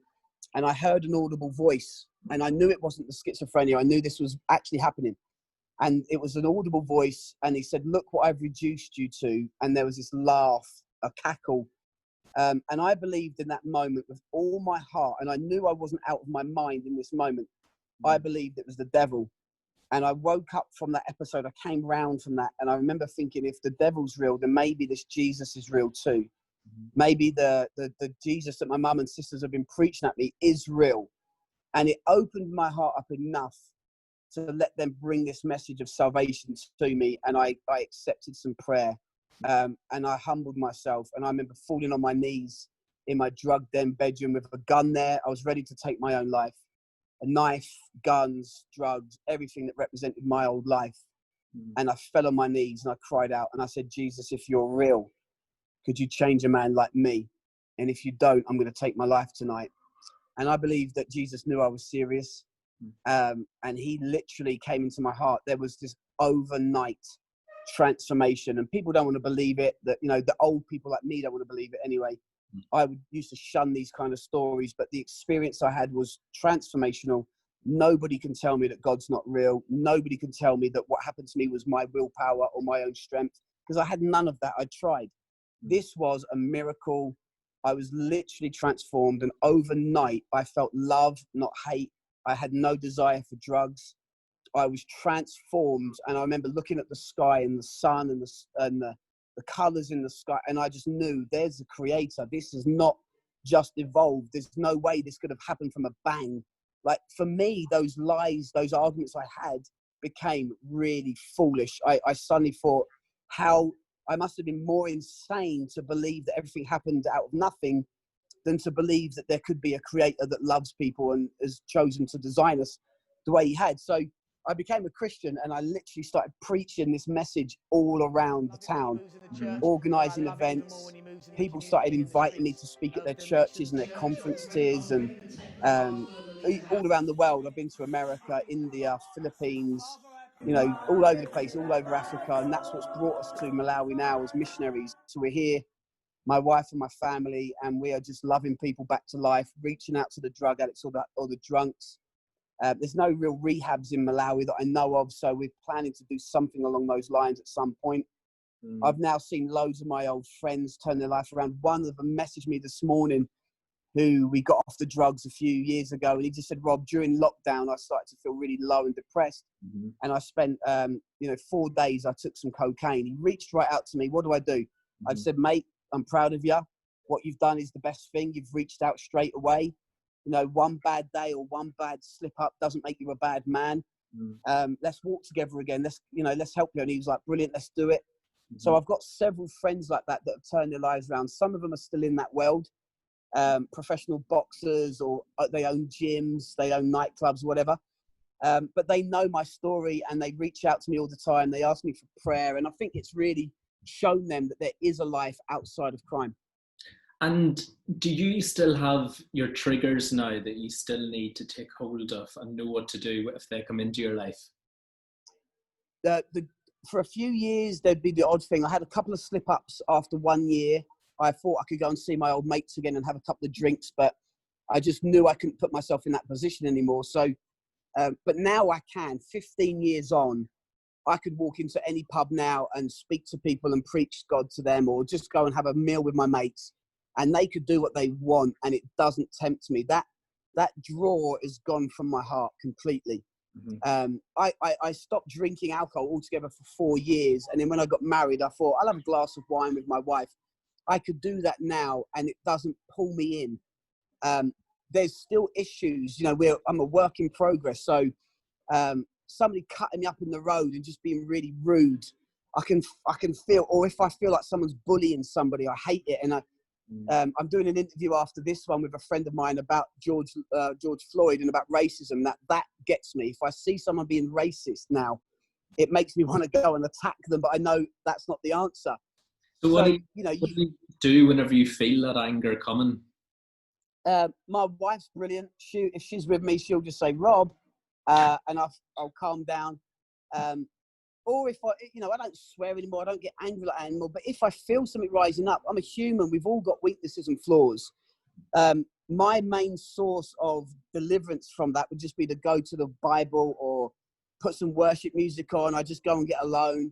S2: And I heard an audible voice, and I knew it wasn't the schizophrenia. I knew this was actually happening. And it was an audible voice, and he said, look what I've reduced you to. And there was this laugh, a cackle. And I believed in that moment with all my heart, and I knew I wasn't out of my mind in this moment. I believed it was the devil. And I woke up from that episode. I came round from that, and I remember thinking, if the devil's real, then maybe this Jesus is real too. Maybe the Jesus that my mum and sisters have been preaching at me is real. And it opened my heart up enough to let them bring this message of salvation to me. And I accepted some prayer, and I humbled myself. And I remember falling on my knees in my drug den bedroom with a gun there. I was ready to take my own life. A knife, guns, drugs, everything that represented my old life. And I fell on my knees and I cried out, and I said, Jesus, if you're real, could you change a man like me? And if you don't, I'm going to take my life tonight. And I believe that Jesus knew I was serious. And he literally came into my heart. There was this overnight transformation, and people don't want to believe it. That, you know, the old people like me don't want to believe it anyway. I used to shun these kind of stories, but the experience I had was transformational. Nobody can tell me that God's not real. Nobody can tell me that what happened to me was my willpower or my own strength, because I had none of that. I tried. This was a miracle. I was literally transformed, and overnight I felt love, not hate. I had no desire for drugs. I was transformed, and I remember looking at the sky and the sun and the colours in the sky. And I just knew there's a creator. This is not just evolved. There's no way this could have happened from a bang. Like, for me, those lies, those arguments I had became really foolish. I suddenly thought how I must have been more insane to believe that everything happened out of nothing than to believe that there could be a creator that loves people and has chosen to design us the way he had. So I became a Christian, and I literally started preaching this message all around the town, organising events. People started inviting me to speak at their churches and their conferences, and all around the world. I've been to America, India, Philippines, you know, all over the place, all over Africa. And that's what's brought us to Malawi now as missionaries. So we're here, my wife and my family, and we are just loving people back to life, reaching out to the drug addicts or the drunks. There's no real rehabs in Malawi that I know of, so we're planning to do something along those lines at some point. I've now seen loads of my old friends turn their life around. One of them messaged me this morning, who we got off the drugs a few years ago, and he just said, Rob, during lockdown, I started to feel really low and depressed, and I spent 4 days, I took some cocaine. He reached right out to me. What do I do? I've said, mate, I'm proud of you. What you've done is the best thing. You've reached out straight away. You know, one bad day or one bad slip up doesn't make you a bad man. Let's walk together again. Let's help you. And he was like, brilliant, let's do it. So I've got several friends like that that have turned their lives around. Some of them are still in that world, professional boxers, or they own gyms, they own nightclubs, whatever. But they know my story, and they reach out to me all the time. They ask me for prayer. And I think it's really shown them that there is a life outside of crime. And
S3: do you still have your triggers now that you still need to take hold of and know what to do if they come into your life?
S2: For a few years, there'd be the odd thing. I had a couple of slip-ups after 1 year. I thought I could go and see my old mates again and have a couple of drinks, but I just knew I couldn't put myself in that position anymore. So, but now I can. 15 years on, I could walk into any pub now and speak to people and preach God to them, or just go and have a meal with my mates, and they could do what they want, and it doesn't tempt me. That draw is gone from my heart completely. I stopped drinking alcohol altogether for 4 years, and then when I got married, I thought I'll have a glass of wine with my wife. I could do that now, and it doesn't pull me in. There's still issues, I'm a work in progress. So somebody cutting me up in the road and just being really rude, I can feel, or if I feel like someone's bullying somebody, I hate it. And I'm doing an interview after this one with a friend of mine about George Floyd and about racism. That gets me. If I see someone being racist now, it makes me want to go and attack them, but I know that's not the answer.
S3: So what do you do whenever you feel that anger coming?
S2: My wife's brilliant. If she's with me, she'll just say, Rob, and I'll calm down. Or if I don't swear anymore, I don't get angry like that anymore. But if I feel something rising up, I'm a human. We've all got weaknesses and flaws. My main source of deliverance from that would just be to go to the Bible or put some worship music on. I just go and get alone.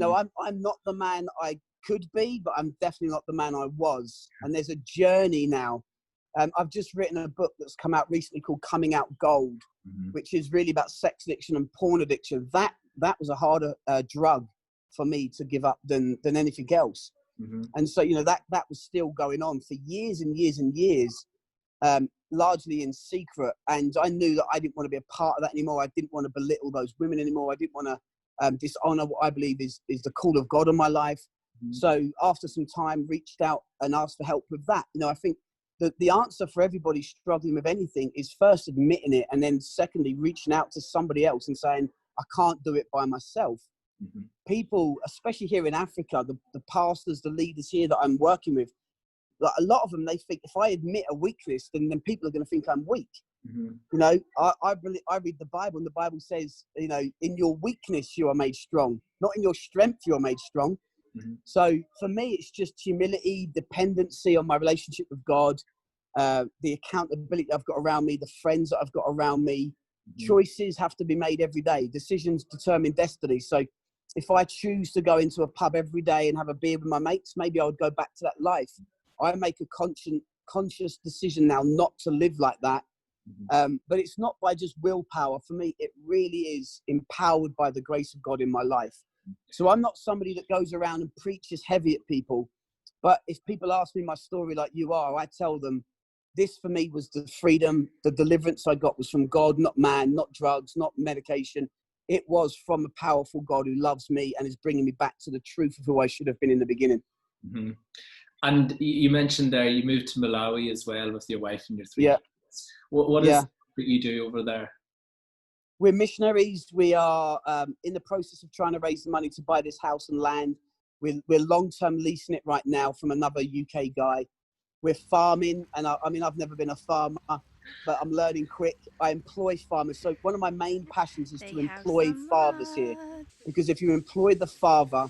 S2: I'm not the man I could be, but I'm definitely not the man I was. And there's a journey now. I've just written a book that's come out recently called Coming Out Gold, which is really about sex addiction and porn addiction. That was a harder drug for me to give up than anything else. And so, that was still going on for years and years and years, largely in secret. And I knew that I didn't want to be a part of that anymore. I didn't want to belittle those women anymore. I didn't want to dishonor what I believe is the call of God on my life. So after some time, reached out and asked for help with that. I think the answer for everybody struggling with anything is first admitting it, and then secondly, reaching out to somebody else and saying, I can't do it by myself. People, especially here in Africa, the pastors, the leaders here that I'm working with, like a lot of them, they think if I admit a weakness, then people are going to think I'm weak. I read the Bible, and the Bible says, in your weakness you are made strong, not in your strength you are made strong. So for me, it's just humility, dependency on my relationship with God, the accountability I've got around me, the friends that I've got around me. Choices have to be made every day. Decisions determine destiny. So if I choose to go into a pub every day and have a beer with my mates, maybe I would go back to that life. I make a conscious decision now not to live like that. But it's not by just willpower. For me, it really is empowered by the grace of God in my life. So I'm not somebody that goes around and preaches heavy at people. But if people ask me my story like you are, I tell them this for me was the freedom, the deliverance I got was from God, not man, not drugs, not medication. It was from a powerful God who loves me and is bringing me back to the truth of who I should have been in the beginning.
S3: Mm-hmm. And you mentioned there you moved to Malawi as well with your wife and your 3 kids. What is it that you do over there?
S2: We're missionaries. We are in the process of trying to raise the money to buy this house and land. We're long-term leasing it right now from another UK guy. We're farming, and I mean, I've never been a farmer, but I'm learning quick. I employ farmers. So one of my main passions is to employ fathers here, because if you employ the father,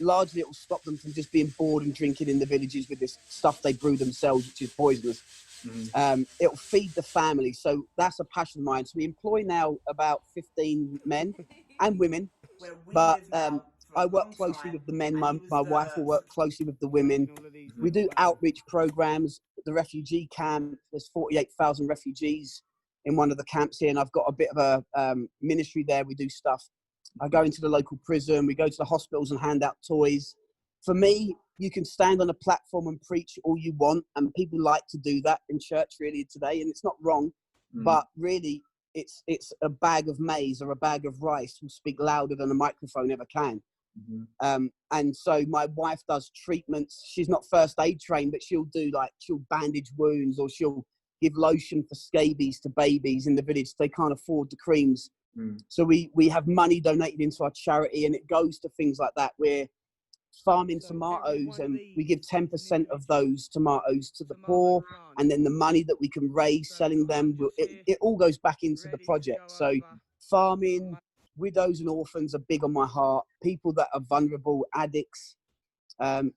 S2: largely it will stop them from just being bored and drinking in the villages with this stuff they brew themselves, which is poisonous. Mm-hmm. It'll feed the family. So that's a passion of mine. So we employ now about 15 men and women, but I work closely with the men. My wife will work closely with the women. We do outreach programs. The refugee camp, there's 48,000 refugees in one of the camps here, and I've got a bit of a ministry there. We do stuff. I go into the local prison. We go to the hospitals and hand out toys. For me, you can stand on a platform and preach all you want, and people like to do that in church really today, and it's not wrong, but really it's a bag of maize or a bag of rice will speak louder than a microphone ever can. And so my wife does treatments. She's not first aid trained, but she'll bandage wounds, or she'll give lotion for scabies to babies in the village. They can't afford the creams. So we have money donated into our charity, and it goes to things like that. We're farming tomatoes, and we give 10% of those tomatoes to the poor, and then the money that we can raise selling them, it all goes back into the project. So farming, widows and orphans are big on my heart. People that are vulnerable, addicts,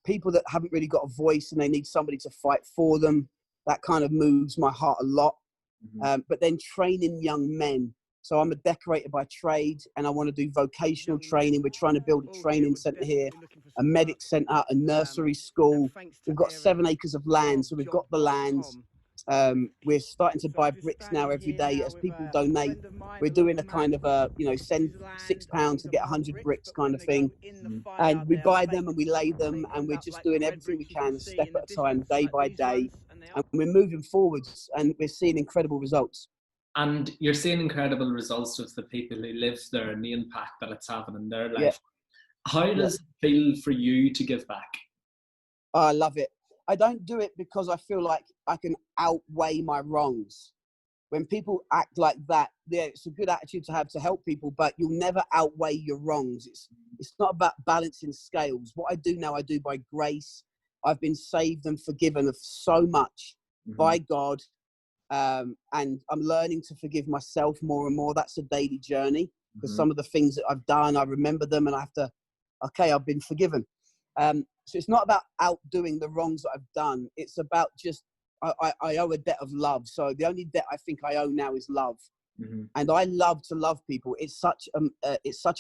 S2: people that haven't really got a voice and they need somebody to fight for them. That kind of moves my heart a lot. But then training young men. So I'm a decorator by trade, and I want to do vocational training. We're trying to build a training centre here, a medic centre, a nursery school. We've got 7 acres of land, so we've got the land. We're starting to buy bricks now every day as people donate. We're doing a kind of send £6 to get 100 bricks kind of thing. And we buy them and we lay them, and we're just doing everything we can, a step at a time, day by day. And we're moving forwards, and we're seeing incredible results.
S3: And you're seeing incredible results with the people who live there and the impact that it's having in their life. How does it feel for you to give back?
S2: I love it. I don't do it because I feel like I can outweigh my wrongs. When people act like that, it's a good attitude to have to help people, but you'll never outweigh your wrongs. It's not about balancing scales. What I do now, I do by grace. I've been saved and forgiven of so much by God. And I'm learning to forgive myself more and more. That's a daily journey, because some of the things that I've done, I remember them and I have to, I've been forgiven. So it's not about outdoing the wrongs that I've done. It's about just, I owe a debt of love. So the only debt I think I owe now is love. And I love to love people. It's such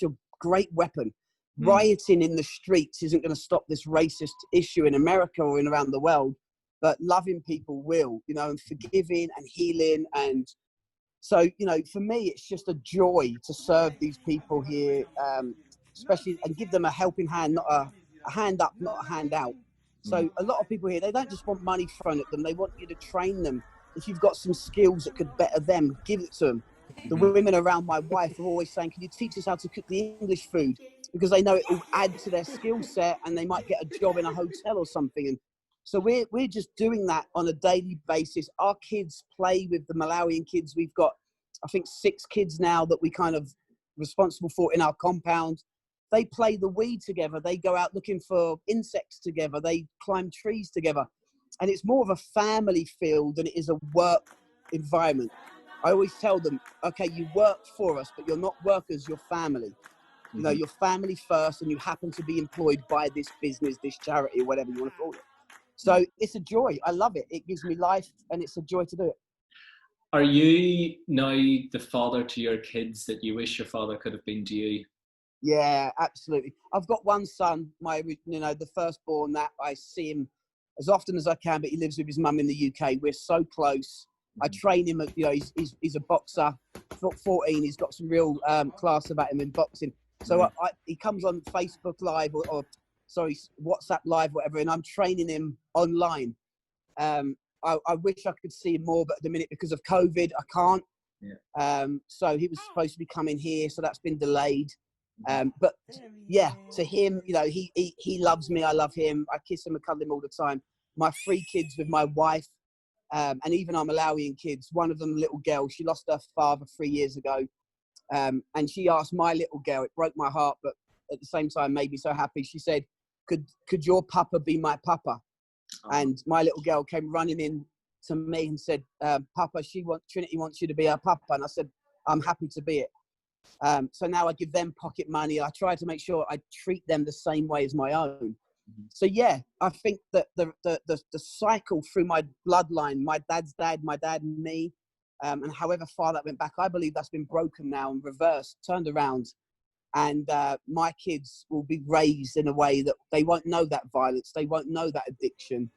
S2: a great weapon. Rioting in the streets isn't going to stop this racist issue in America or in around the world. But loving people will, and forgiving and healing. And so, for me, it's just a joy to serve these people here, especially, and give them a helping hand, not a hand up, not a hand out. So a lot of people here, they don't just want money thrown at them. They want you to train them. If you've got some skills that could better them, give it to them. The women around my wife are always saying, can you teach us how to cook the English food? Because they know it will add to their skill set, and they might get a job in a hotel or something. And so we're just doing that on a daily basis. Our kids play with the Malawian kids. We've got, I think, 6 kids now that we kind of responsible for in our compound. They play the weed together. They go out looking for insects together. They climb trees together. And it's more of a family feel than it is a work environment. I always tell them, okay, you work for us, but you're not workers, you're family. You're family first, and you happen to be employed by this business, this charity, or whatever you want to call it. So it's a joy. I love it. It gives me life, and it's a joy to do it.
S3: Are you now the father to your kids that you wish your father could have been to you?
S2: Yeah, absolutely. I've got one son, the firstborn, that I see him as often as I can, but he lives with his mum in the UK. We're so close. I train him. He's a boxer. 14. He's got some real class about him in boxing. So he comes on Facebook Live or sorry, WhatsApp Live, whatever, and I'm training him online. I wish I could see him more, but at the minute, because of COVID, I can't.
S3: Yeah.
S2: So he was supposed to be coming here, so that's been delayed. But yeah, to him, you know, he loves me. I love him. I kiss him and cuddle him all the time. My 3 kids with my wife, and even our Malawian kids. One of them, a little girl, she lost her father 3 years ago. And she asked my little girl, it broke my heart, but at the same time made me so happy. She said, could your papa be my papa? And my little girl came running in to me and said, Papa, Trinity wants you to be her papa. And I said, I'm happy to be it. So now I give them pocket money. I try to make sure I treat them the same way as my own. So yeah, I think that the cycle through my bloodline, my dad's dad, my dad and me, and however far that went back, I believe that's been broken now and reversed, turned around. And my kids will be raised in a way that they won't know that violence. They won't know that addiction.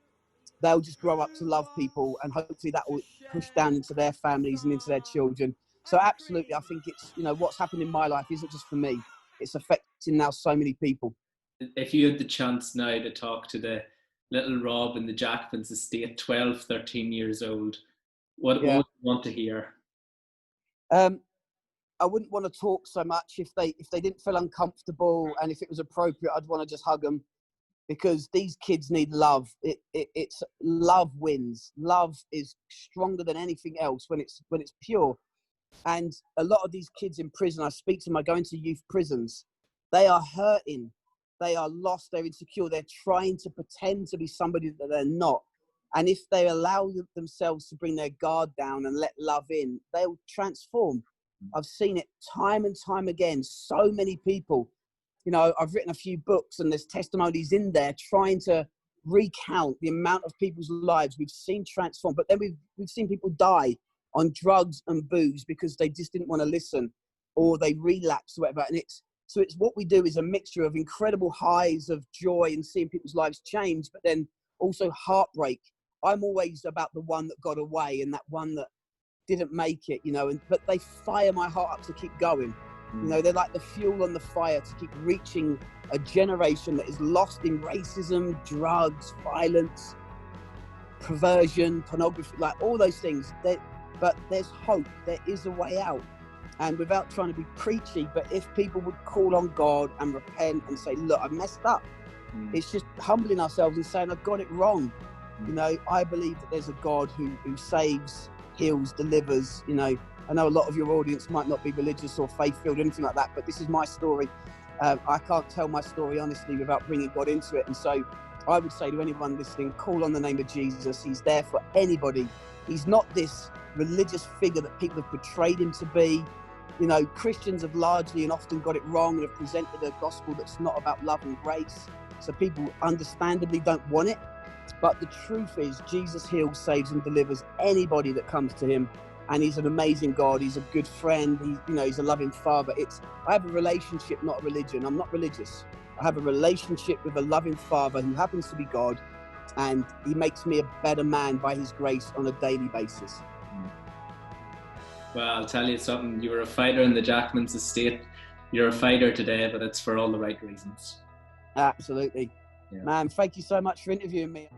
S2: They'll just grow up to love people, and hopefully that will push down into their families and into their children. So absolutely, I think it's, you know, what's happened in my life isn't just for me. It's affecting now so many people.
S3: If you had the chance now to talk to the little Rob in the Jackman's estate, 12, 13 years old, what would you want to hear?
S2: I wouldn't want to talk so much if they didn't feel uncomfortable, and if it was appropriate, I'd want to just hug them, because these kids need love. It's love wins. Love is stronger than anything else when it's pure. And a lot of these kids in prison, I speak to them, I go into youth prisons. They are hurting. They are lost. They're insecure. They're trying to pretend to be somebody that they're not. And if they allow themselves to bring their guard down and let love in, they'll transform. I've seen it time and time again. So many people, you know, I've written a few books and there's testimonies in there trying to recount the amount of people's lives we've seen transform. But then we've seen people die on drugs and booze because they just didn't want to listen, or they relapsed or whatever. And it's what we do is a mixture of incredible highs of joy and seeing people's lives change, but then also heartbreak. I'm always about the one that got away and that one that didn't make it, you know, but they fire my heart up to keep going. You know, they're like the fuel on the fire to keep reaching a generation that is lost in racism, drugs, violence, perversion, pornography, like all those things. But there's hope. There is a way out. And without trying to be preachy, but if people would call on God and repent and say, look, I've messed up. It's just humbling ourselves and saying, I've got it wrong. You know, I believe that there's a God who saves, heals, delivers. You know, I know a lot of your audience might not be religious or faith-filled or anything like that, but this is my story. I can't tell my story honestly without bringing God into it. And so I would say to anyone listening, call on the name of Jesus. He's there for anybody. He's not this religious figure that people have portrayed him to be. You know, Christians have largely and often got it wrong and have presented a gospel that's not about love and grace. So people understandably don't want it. But the truth is, Jesus heals, saves and delivers anybody that comes to him. And he's an amazing God. He's a good friend. He's a loving father. I have a relationship, not a religion. I'm not religious. I have a relationship with a loving father who happens to be God. And he makes me a better man by his grace on a daily basis.
S3: Well, I'll tell you something. You were a fighter in the Jackman's estate. You're a fighter today, but it's for all the right reasons.
S2: Absolutely.
S3: Yeah.
S2: Man, thank you so much for interviewing me.